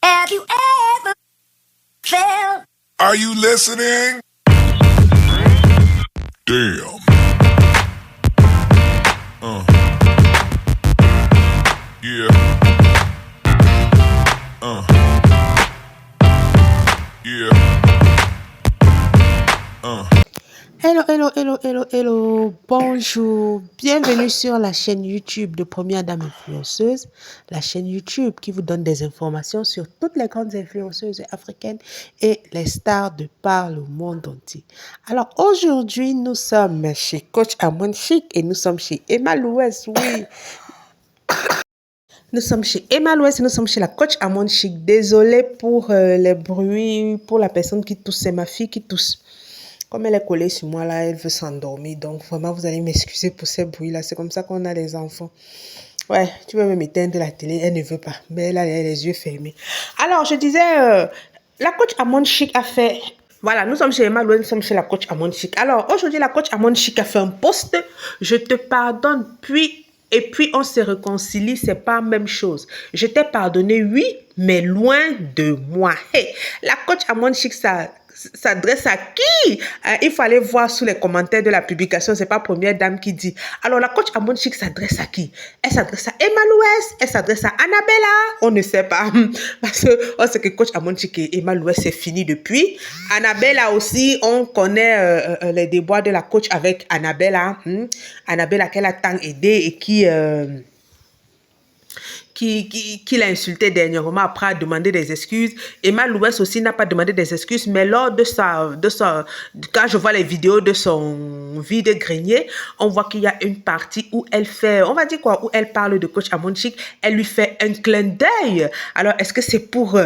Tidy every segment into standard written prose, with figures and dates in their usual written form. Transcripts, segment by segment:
Have you ever felt? Are you listening? Damn. Yeah. Yeah. Hello, hello, hello, hello, hello. Bonjour. Bienvenue sur la chaîne YouTube de Première Dame Influenceuse. La chaîne YouTube qui vous donne des informations sur toutes les grandes influenceuses africaines et les stars de par le monde entier. Alors aujourd'hui, nous sommes chez Coach Amon Chic et nous sommes chez Emma Louès. Oui. Nous sommes chez Emma Louès et nous sommes chez la coach Amon Chic. Désolée pour les bruits, pour la personne qui tousse, c'est ma fille qui tousse. Comme elle est collée sur moi, là, elle veut s'endormir. Donc, vraiment, vous allez m'excuser pour ces bruits-là. C'est comme ça qu'on a les enfants. Ouais, tu veux même éteindre la télé, elle ne veut pas. Mais elle a les yeux fermés. Alors, je disais, la coach Amon Chic a fait... Voilà, nous sommes chez Emma Louès, nous sommes chez la coach Amon Chic. Alors, aujourd'hui, la coach Amon Chic a fait un post. Je te pardonne, et puis on se réconcilie, c'est pas la même chose. Je t'ai pardonné, oui, mais loin de moi. Hey, la coach Amon Chic, ça s'adresse à qui? Il fallait voir sous les commentaires de la publication, c'est pas Première Dame qui dit. Alors la coach Amon Chic s'adresse à qui? Elle s'adresse à Emma Louès, elle s'adresse à Annabella, on ne sait pas. Parce que on sait que coach Amon Chic et Emma Louès c'est fini depuis. Annabella aussi, on connaît les déboires de la coach avec Annabella. Annabella qu'elle a tant aidé et qui l'a insulté dernièrement, après a demandé des excuses. Emma Louès aussi n'a pas demandé des excuses, mais lors de quand je vois les vidéos de son vide-grenier, on voit qu'il y a une partie où elle fait, on va dire quoi, où elle parle de coach Amon Chic, elle lui fait un clin d'œil. Alors, est-ce que c'est pour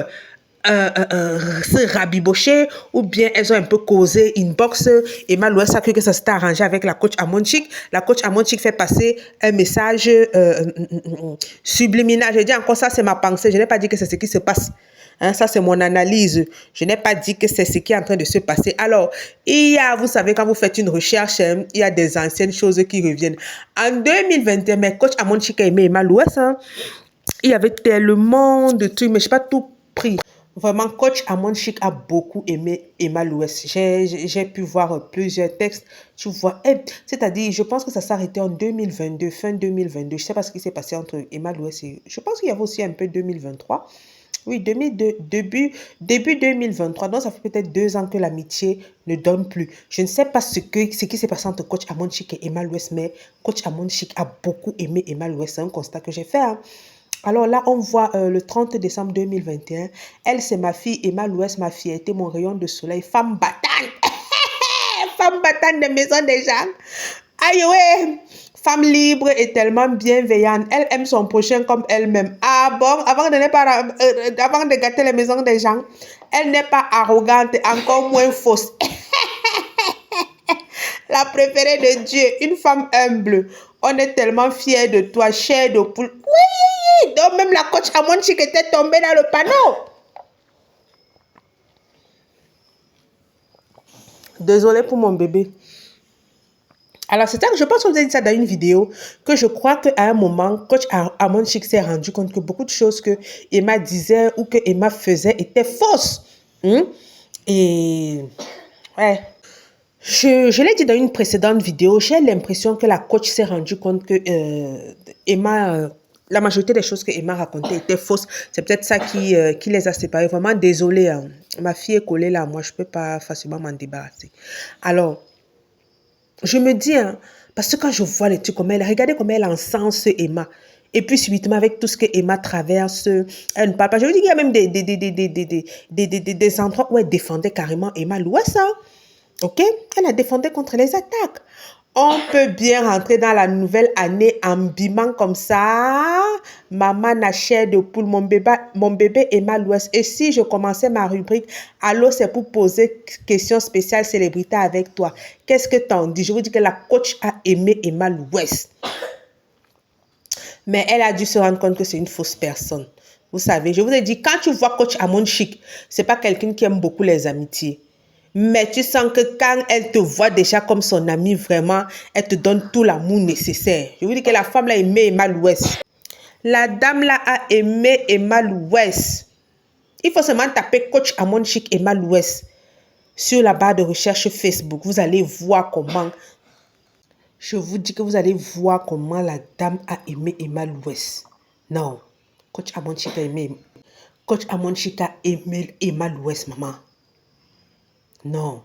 se rabibocher ou bien elles ont un peu causé inbox? Emma Louès a cru que ça s'était arrangé avec la coach Amon Chic. La coach Amon Chic fait passer un message subliminal. Je dis encore ça, c'est ma pensée. Je n'ai pas dit que c'est ce qui se passe. Hein, ça, c'est mon analyse. Je n'ai pas dit que c'est ce qui est en train de se passer. Alors, il y a, vous savez, quand vous faites une recherche, il y a des anciennes choses qui reviennent. En 2021, mes coach Amon Chic a aimé Emma Louès. Hein. Il y avait tellement de trucs, mais je n'ai pas tout pris. Vraiment, coach Amon Chic a beaucoup aimé Emma Louès. J'ai pu voir plusieurs textes. Tu vois, c'est-à-dire, je pense que ça s'est arrêté en 2022, fin 2022. Je ne sais pas ce qui s'est passé entre Emma Louès et... Je pense qu'il y avait aussi un peu 2023. Oui, début 2023. Donc, ça fait peut-être 2 ans que l'amitié ne donne plus. Je ne sais pas ce qui s'est passé entre coach Amon Chic et Emma Louès, mais coach Amon Chic a beaucoup aimé Emma Louès. C'est un constat que j'ai fait. Hein. Alors là, on voit le 30 décembre 2021. Elle, c'est ma fille. Emma Louès, ma fille, était mon rayon de soleil. Femme battante. Femme battante de maison des gens. Aïe, ouais. Femme libre et tellement bienveillante. Elle aime son prochain comme elle-même. Ah bon, avant de gâter les maisons des gens, elle n'est pas arrogante, encore moins fausse. La préférée de Dieu, une femme humble. On est tellement fiers de toi, chair de poule. Oui, donc même la coach Amon Chic était tombée dans le panneau. Désolée pour mon bébé. Alors, c'est ça que je pense que vous avez dit ça dans une vidéo, que je crois qu'à un moment, coach Amon Chic s'est rendu compte que beaucoup de choses que Emma disait ou que Emma faisait étaient fausses. Et ouais. Je l'ai dit dans une précédente vidéo, j'ai l'impression que la coach s'est rendue compte que Emma, la majorité des choses que Emma racontait étaient fausses. C'est peut-être ça qui les a séparés. Vraiment désolée. Hein. Ma fille est collée là, moi je ne peux pas facilement m'en débarrasser. Alors, je me dis, hein, parce que quand je vois les trucs comme elle, regardez comment elle encense Emma. Et puis subitement, avec tout ce que Emma traverse, elle ne parle pas. Je veux dire qu'il y a même des endroits où elle défendait carrément Emma Louès. Hein. Ok? Elle a défendu contre les attaques. On peut bien rentrer dans la nouvelle année en bimant comme ça. Maman n'a chair de poule, mon bébé Emma Louès. Et si je commençais ma rubrique, allô, c'est pour poser question spéciale célébrité avec toi. Qu'est-ce que t'en dis? Je vous dis que la coach a aimé Emma Louès. Mais elle a dû se rendre compte que c'est une fausse personne. Vous savez, je vous ai dit, quand tu vois coach Amon Chic, c'est pas quelqu'un qui aime beaucoup les amitiés. Mais tu sens que quand elle te voit déjà comme son amie, vraiment, elle te donne tout l'amour nécessaire. Je vous dis que la femme l'a aimé Emma Louès. La dame là a aimé Emma Louès. Il faut seulement taper coach Amon Chic Emma Louest sur la barre de recherche Facebook. Vous allez voir comment. Je vous dis que vous allez voir comment la dame a aimé Emma Louest. Non. Coach Amon Chic a aimé. Coach Amon Chic a aimé Emma Louest, maman. Non.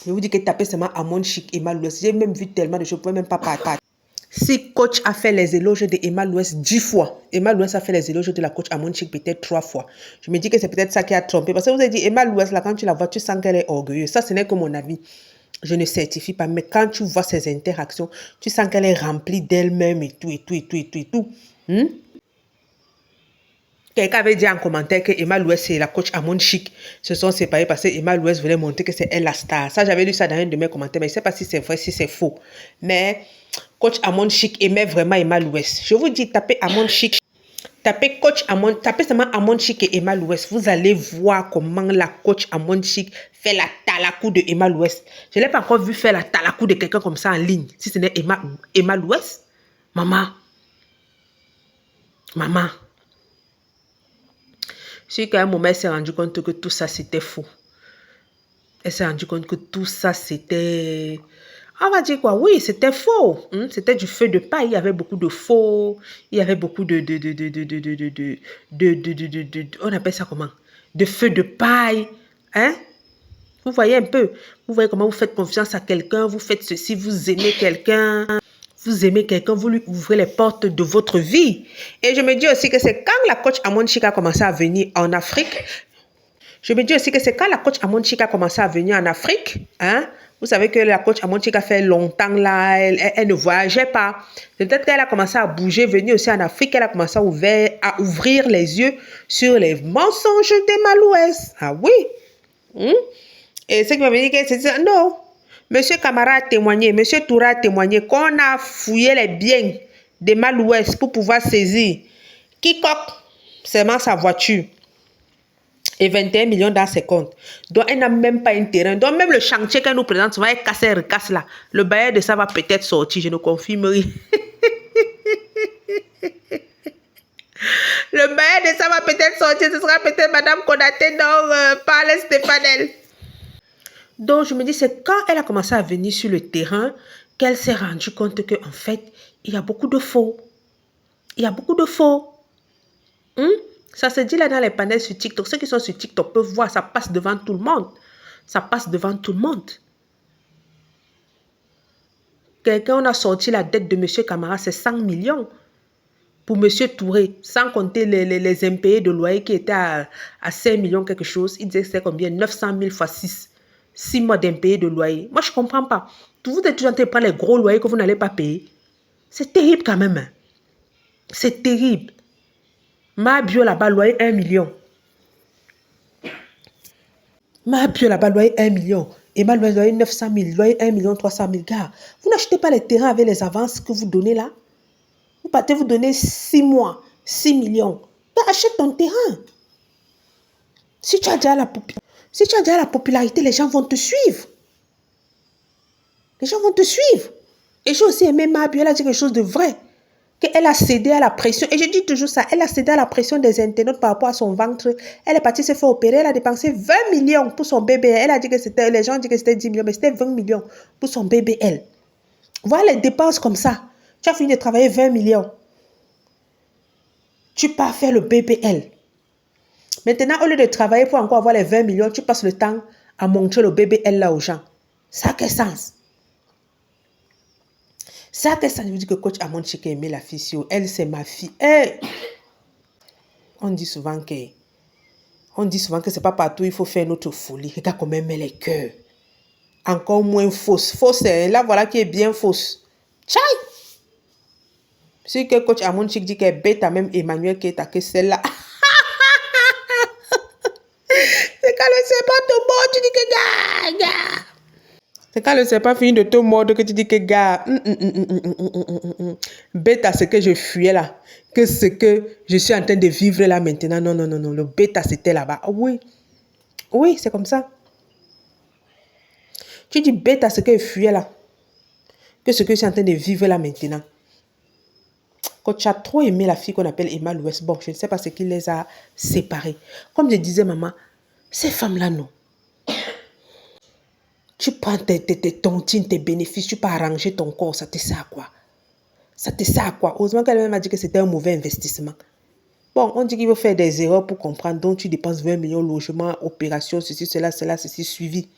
Je vous dis que tapez seulement Amon Chic Emma Louest. J'ai même vu tellement de choses. Je ne pouvais même pas parler. Si coach a fait les éloges de Emma Louest 10 fois, Emma Louest a fait les éloges de la coach Amon Chic peut-être 3 fois. Je me dis que c'est peut-être ça qui a trompé. Parce que vous avez dit, Emma Louest, là, quand tu la vois, tu sens qu'elle est orgueilleuse. Ça, ce n'est que mon avis. Je ne certifie pas. Mais quand tu vois ses interactions, tu sens qu'elle est remplie d'elle-même et tout, et tout, et tout, et tout, et tout. Quelqu'un avait dit en commentaire que Emma Louest et la coach Amon Chic se sont séparés parce que Emma Louest voulait montrer que c'est elle la star. Ça, j'avais lu ça dans un de mes commentaires, mais je ne sais pas si c'est vrai, si c'est faux. Mais coach Amon Chic aimait vraiment Emma Louest. Je vous dis, tapez Amon Chic, tapez coach Amon, tapez seulement Amon Chic et Emma Louest. Vous allez voir comment la coach Amon Chic fait la talakou de Emma Louest. Je n'ai pas encore vu faire la talakou de quelqu'un comme ça en ligne. Si ce n'est Emma Louest, maman. Maman. C'est qu'à un moment, elle s'est rendue compte que tout ça, c'était faux. Elle s'est rendue compte que tout ça, c'était... On va dire quoi? Oui, c'était faux. C'était du feu de paille. Il y avait beaucoup de faux. Il y avait beaucoup on appelle ça comment? De feu de paille. Hein? Vous voyez un peu? Vous voyez comment vous faites confiance à quelqu'un. Vous faites ceci, vous aimez quelqu'un. Vous aimez quelqu'un, vous lui ouvrez les portes de votre vie. Et je me dis aussi que c'est quand la coach Amon Chic a commencé à venir en Afrique. Je me dis aussi que c'est quand la coach Amon Chic a commencé à venir en Afrique. Hein? Vous savez que la coach Amon Chic a fait longtemps là, elle ne voyageait pas. Peut-être qu'elle a commencé à bouger, venir aussi en Afrique. Elle a commencé à ouvrir les yeux sur les mensonges d'Emma Louest. Ah oui. Et ce qui m'a dit que c'est non. Monsieur Camara a témoigné, Monsieur Toura a témoigné qu'on a fouillé les biens d'Emma Louest pour pouvoir saisir quiconque seulement sa voiture et 21 millions dans ses comptes. Donc, elle n'a même pas un terrain. Donc, même le chantier qu'elle nous présente, va être cassé, recasse là. Le bailleur de ça va peut-être sortir, je ne confirme rien. Le bailleur de ça va peut-être sortir, ce sera peut-être Madame Konaté dans Palais Stéphane. Donc, je me dis, c'est quand elle a commencé à venir sur le terrain qu'elle s'est rendue compte qu'en fait, il y a beaucoup de faux. Il y a beaucoup de faux. Ça se dit là dans les panels sur TikTok. Ceux qui sont sur TikTok peuvent voir, ça passe devant tout le monde. Ça passe devant tout le monde. Quelqu'un a sorti la dette de M. Camara, c'est 100 millions. Pour M. Touré, sans compter les impayés de loyer qui étaient à 5 millions quelque chose. Il disait que c'était combien? 900 000 fois 6. 6 mois d'impayés de loyer. Moi, je ne comprends pas. Vous êtes toujours en train de prendre les gros loyers que vous n'allez pas payer. C'est terrible quand même. C'est terrible. Ma bio là-bas, loyer 1 million. Ma bio là-bas, loyer 1 million. Et ma loyer 900 000, loyer 1 million 300 000. Gars, vous n'achetez pas les terrains avec les avances que vous donnez là. Vous partez vous donner 6 mois, 6 millions. Gars, achète ton terrain. Si tu as déjà la popularité, les gens vont te suivre. Les gens vont te suivre. Et j'ai aussi aimé ma bio, elle a dit quelque chose de vrai. Qu'elle a cédé à la pression. Et je dis toujours ça. Elle a cédé à la pression des internautes par rapport à son ventre. Elle est partie se faire opérer. Elle a dépensé 20 millions pour son bébé. Elle a dit que c'était... Les gens disent que c'était 10 millions, mais c'était 20 millions pour son bébé, elle. Voilà les dépenses comme ça. Tu as fini de travailler 20 millions. Tu pars faire le bébé, elle. Maintenant, au lieu de travailler pour encore avoir les 20 millions, tu passes le temps à montrer le bébé, elle, là, aux gens. Ça a quel sens? Ça, ça veut dire que coach Amon Chic aimait la fille sur elle, c'est ma fille. Hey! On dit souvent que c'est pas partout il faut faire notre folie. Regarde comment elle met les cœurs. Encore moins fausse. Fausse, là voilà qui est bien fausse. Tchai! Si que coach Amon Chic dit qu'elle est bête à même Emmanuel qui est à que celle-là. C'est quand le serpent te mord, tu dis que gars. C'est quand le serpent finit de te mordre que tu dis que gars, bête à ce que je fuyais là, que ce que je suis en train de vivre là maintenant. Non, le bêta c'était là-bas. Oui, c'est comme ça. Tu dis bête à ce que je fuyais là, que ce que je suis en train de vivre là maintenant. Quand tu as trop aimé la fille qu'on appelle Emma Louest, bon, je ne sais pas ce qui les a séparés. Comme je disais, maman, ces femmes-là, non. Tu prends tes tontines, tes bénéfices, tu peux arranger ton corps, ça te sert à quoi? Ça te sert à quoi? Heureusement qu'elle m'a dit que c'était un mauvais investissement. Bon, on dit qu'il faut faire des erreurs pour comprendre, donc tu dépenses 20 millions logement, opération, ceci, cela, ceci, suivi.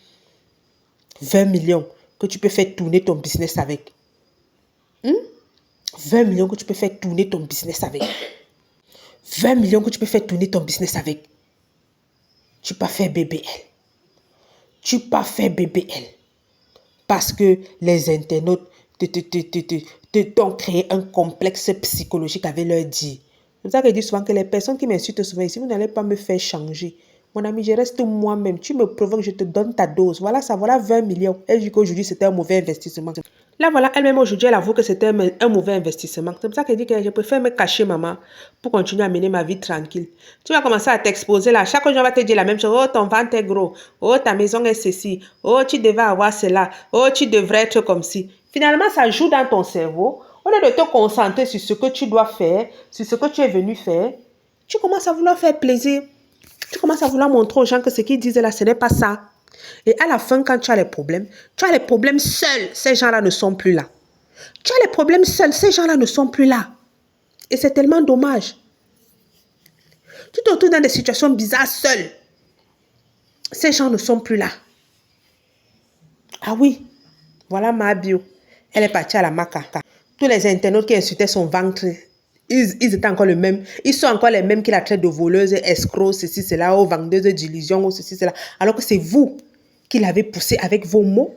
20 millions que tu peux faire tourner ton business avec. 20 millions que tu peux faire tourner ton business avec. 20 millions que tu peux faire tourner ton business avec. Tu peux faire BBL. Tu peux faire BBL. Parce que les internautes t'ont créé un complexe psychologique avec leur dit. C'est pour ça que je dis souvent que les personnes qui m'insultent souvent ici, vous n'allez pas me faire changer. Mon ami, je reste moi-même. Tu me provoques, je te donne ta dose. Voilà ça, voilà 20 millions. Elle dit qu'aujourd'hui, c'était un mauvais investissement. Là, voilà, elle-même aujourd'hui, elle avoue que c'était un mauvais investissement. C'est pour ça qu'elle dit que je préfère me cacher, maman, pour continuer à mener ma vie tranquille. Tu vas commencer à t'exposer là. Chaque jour, on va te dire la même chose. Oh, ton ventre est gros. Oh, ta maison est ceci. Oh, tu devais avoir cela. Oh, tu devrais être comme ci. Finalement, ça joue dans ton cerveau. Au lieu de te concentrer sur ce que tu dois faire, sur ce que tu es venu faire, tu commences à vouloir faire plaisir. Tu commences à vouloir montrer aux gens que ce qu'ils disent là, ce n'est pas ça. Et à la fin, quand tu as les problèmes seuls. Ces gens-là ne sont plus là. Tu as les problèmes seuls. Ces gens-là ne sont plus là. Et c'est tellement dommage. Tu te retrouves dans des situations bizarres seuls. Ces gens ne sont plus là. Ah oui, voilà ma bio. Elle est partie à la maca. Tous les internautes qui insultaient son ventre, ils étaient encore les mêmes. Ils sont encore les mêmes qui la traitent de voleuse, escroc, ceci, cela, ou vendeuse d'illusions, ou ceci, cela. Alors que c'est vous qui l'avez poussé avec vos mots,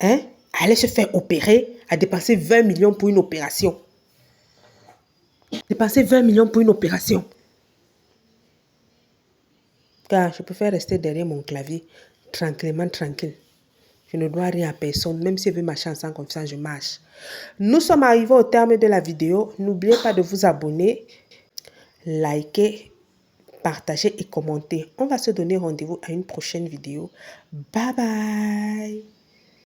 à aller se faire opérer, à dépenser 20 millions pour une opération. Dépenser 20 millions pour une opération. Car je préfère rester derrière mon clavier, tranquillement, tranquille. Je ne dois rien à personne. Même si je veux marcher sans confiance, je marche. Nous sommes arrivés au terme de la vidéo. N'oubliez pas de vous abonner, liker, partager et commenter. On va se donner rendez-vous à une prochaine vidéo. Bye bye.